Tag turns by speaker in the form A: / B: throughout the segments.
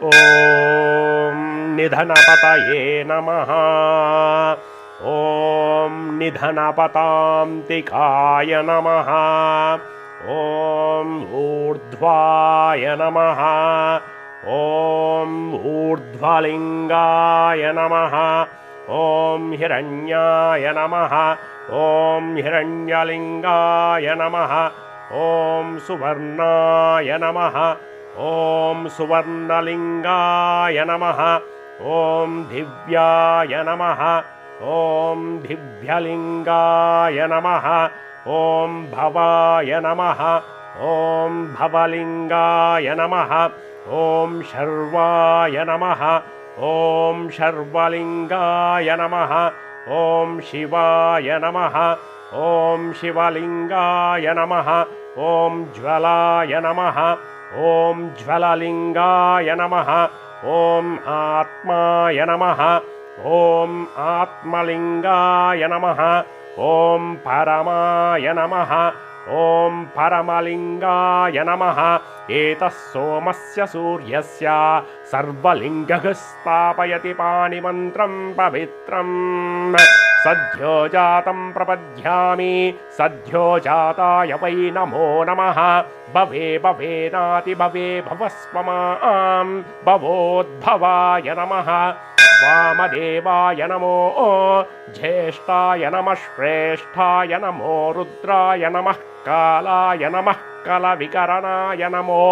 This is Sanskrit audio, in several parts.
A: ॐ निधनपतये नमः। ॐ निधनपतान्तिकाय नमः। ॐ ऊर्ध्वाय नमः। ॐ ऊर्ध्वलिङ्गाय नमः। ॐ हिरण्याय नमः। ॐ हिरण्यलिङ्गाय नमः। ॐ सुवर्णाय नमः। ॐ सुवर्णलिङ्गाय नमः। ॐ दिव्याय नमः। ॐ दिव्यलिङ्गाय नमः। ॐ भवाय नमः। ॐ भवलिङ्गाय नमः। ॐ शर्वाय नमः। ॐ शर्वलिङ्गाय नमः। ॐ शिवाय नमः। ॐ शिवलिङ्गाय नमः। ॐ ज्वलाय नमः। ॐ ज्वललिङ्गाय नमः। ॐ आत्माय नमः। ॐ आत्मलिङ्गाय नमः। ॐ परमाय नमः। ॐ परमलिङ्गाय नमः। एतः सोमस्य सूर्यस्य सर्वलिङ्गः स्थापयति पाणिमन्त्रं पवित्रम्। सद्यो जातं प्रपद्यामि सद्यो जाताय वै नमो नमः। भवे भवेनाति भवे भवस्वमां भवोद्भवाय नमः। वामदेवाय नमो ज्येष्ठाय नमः। श्रेष्ठाय नमो रुद्राय नमः। कालाय नमः। कलविकरणाय नमो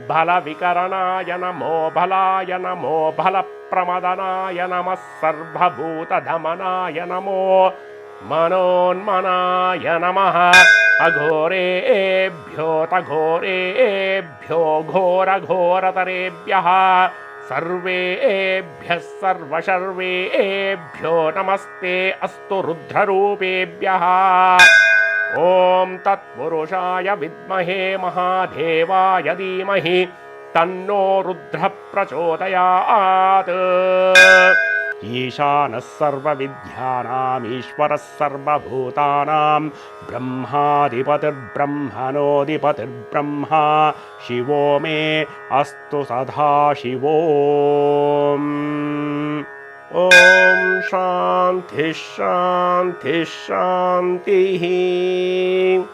A: बलविकरणाय नमो बलाय नमो बलप्रमदनाय नमः। सर्वभूतधमनाय नमो मनोन्मनाय नमः। अघोरेभ्यो तघोरेभ्यो घोरघोरतरेभ्यः सर्वेभ्यः सर्वशर्वेभ्यो नमस्ते अस्तु रुद्ररूपेभ्यः। ॐ तत्पुरुषाय विद्महे महादेवाय धीमहि तन्नो रुद्रः प्रचोदयात्। ईशानः सर्वविद्यानाम् ईश्वरः सर्वभूतानां ब्रह्माधिपतिर्ब्रह्मणोऽधिपतिर्ब्रह्मा शिवो मे अस्तु सदा शिवो। ॐ शान्तिः शान्तिः शान्तिः।